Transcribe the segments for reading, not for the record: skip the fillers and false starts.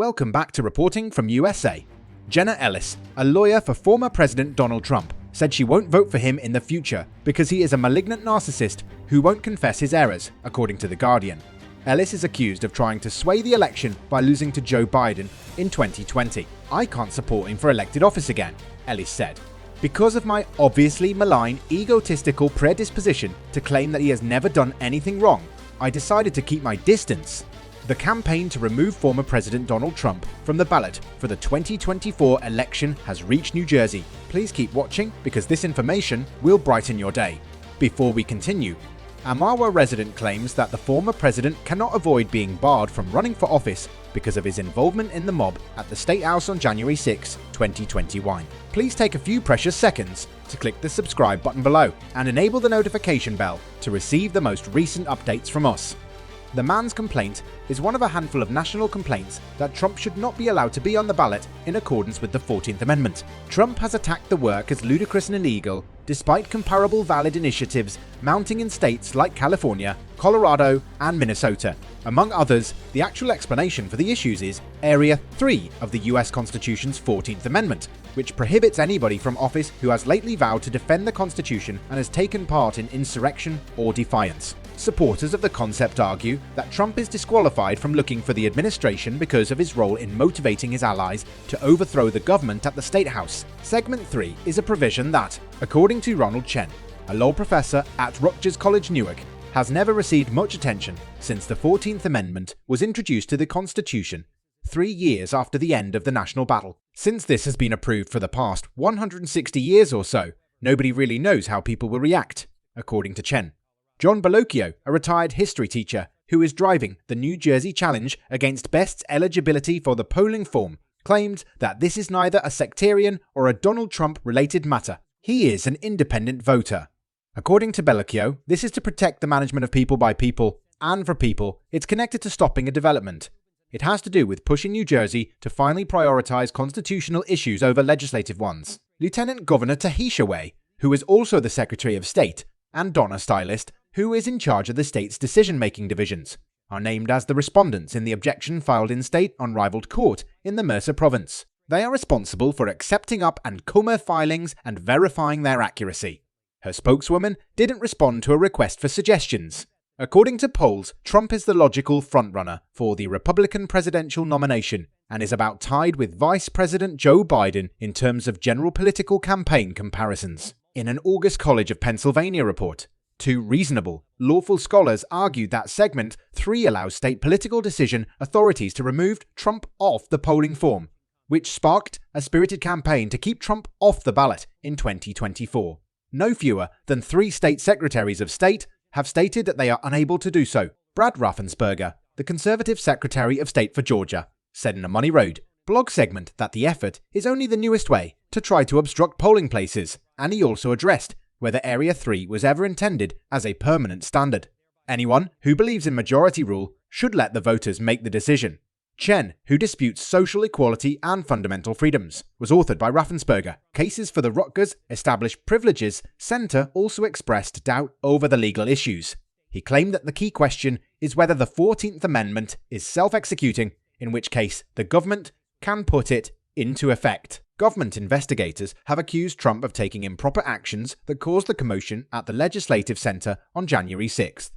Welcome back to Reporting from USA. Jenna Ellis, a lawyer for former President Donald Trump, said she won't vote for him in the future because he is a malignant narcissist who won't confess his errors, according to The Guardian. Ellis is accused of trying to sway the election by losing to Joe Biden in 2020. "I can't support him for elected office again," Ellis said, "because of my obviously malign, egotistical predisposition to claim that he has never done anything wrong. I decided to keep my distance." The campaign to remove former President Donald Trump from the ballot for the 2024 election has reached New Jersey. Please keep watching because this information will brighten your day. Before we continue, a Mahwah resident claims that the former president cannot avoid being barred from running for office because of his involvement in the mob at the State House on January 6, 2021. Please take a few precious seconds to click the subscribe button below and enable the notification bell to receive the most recent updates from us. The man's complaint is one of a handful of national complaints that Trump should not be allowed to be on the ballot in accordance with the 14th Amendment. Trump has attacked the work as ludicrous and illegal, despite comparable valid initiatives mounting in states like California, Colorado, and Minnesota. Among others, the actual explanation for the issues is Area 3 of the US Constitution's 14th Amendment, which prohibits anybody from office who has lately vowed to defend the Constitution and has taken part in insurrection or defiance. Supporters of the concept argue that Trump is disqualified from looking for the administration because of his role in motivating his allies to overthrow the government at the State House. Segment 3 is a provision that, according to Ronald Chen, a law professor at Rutgers College Newark, has never received much attention since the 14th Amendment was introduced to the Constitution 3 years after the end of the national battle. Since this has been approved for the past 160 years or so, nobody really knows how people will react, according to Chen. John Bellocchio, a retired history teacher who is driving the New Jersey challenge against Best's eligibility for the polling form, claimed that this is neither a sectarian or a Donald Trump-related matter. He is an independent voter. According to Bellocchio, this is to protect the management of people by people, and for people, it's connected to stopping a development. It has to do with pushing New Jersey to finally prioritize constitutional issues over legislative ones. Lieutenant Governor Tahesha Wade, who is also the Secretary of State, and Donna Stylist, who is in charge of the state's decision-making divisions, are named as the respondents in the objection filed in state unrivaled court in the Mercer province. They are responsible for accepting up and Comer filings and verifying their accuracy. Her spokeswoman didn't respond to a request for suggestions. According to polls, Trump is the logical frontrunner for the Republican presidential nomination and is about tied with Vice President Joe Biden in terms of general political campaign comparisons. In an August College of Pennsylvania report, two reasonable, lawful scholars argued that Segment 3 allows state political decision authorities to remove Trump off the polling form, which sparked a spirited campaign to keep Trump off the ballot in 2024. No fewer than 3 state secretaries of state have stated that they are unable to do so. Brad Raffensperger, the conservative Secretary of State for Georgia, said in a Money Road blog segment that the effort is only the newest way to try to obstruct polling places, and he also addressed whether Area 3 was ever intended as a permanent standard. Anyone who believes in majority rule should let the voters make the decision. Chen, who disputes social equality and fundamental freedoms, was authored by Raffensperger. Cases for the Rutgers Established Privileges Center also expressed doubt over the legal issues. He claimed that the key question is whether the 14th Amendment is self-executing, in which case the government can put it into effect. Government investigators have accused Trump of taking improper actions that caused the commotion at the Legislative Center on January 6th.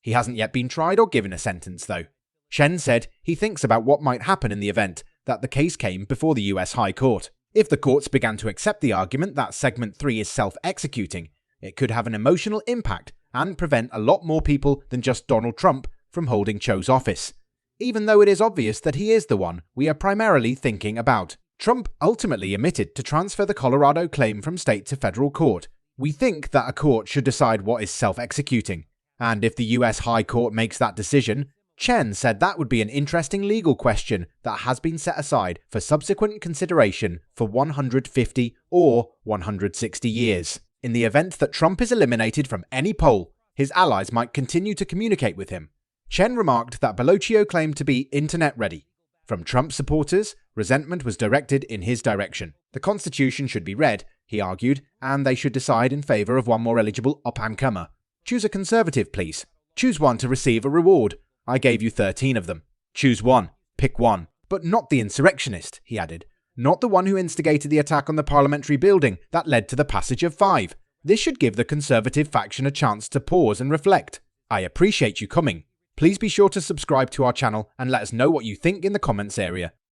He hasn't yet been tried or given a sentence, though. Chen said he thinks about what might happen in the event that the case came before the US High Court. If the courts began to accept the argument that Segment 3 is self-executing, it could have an emotional impact and prevent a lot more people than just Donald Trump from holding Cho's office, even though it is obvious that he is the one we are primarily thinking about. Trump ultimately omitted to transfer the Colorado claim from state to federal court. "We think that a court should decide what is self-executing, and if the US High Court makes that decision," Chen said that would be an interesting legal question that has been set aside for subsequent consideration for 150 or 160 years. In the event that Trump is eliminated from any poll, his allies might continue to communicate with him. Chen remarked that Bellocchio claimed to be internet ready. From Trump supporters, resentment was directed in his direction. The Constitution should be read, he argued, and they should decide in favor of one more eligible up-and-comer. "Choose a conservative, please. Choose one to receive a reward. I gave you 13 of them. Choose one. Pick one." But not the insurrectionist, he added. Not the one who instigated the attack on the parliamentary building that led to the passage of 5. This should give the Conservative faction a chance to pause and reflect. I appreciate you coming. Please be sure to subscribe to our channel and let us know what you think in the comments area.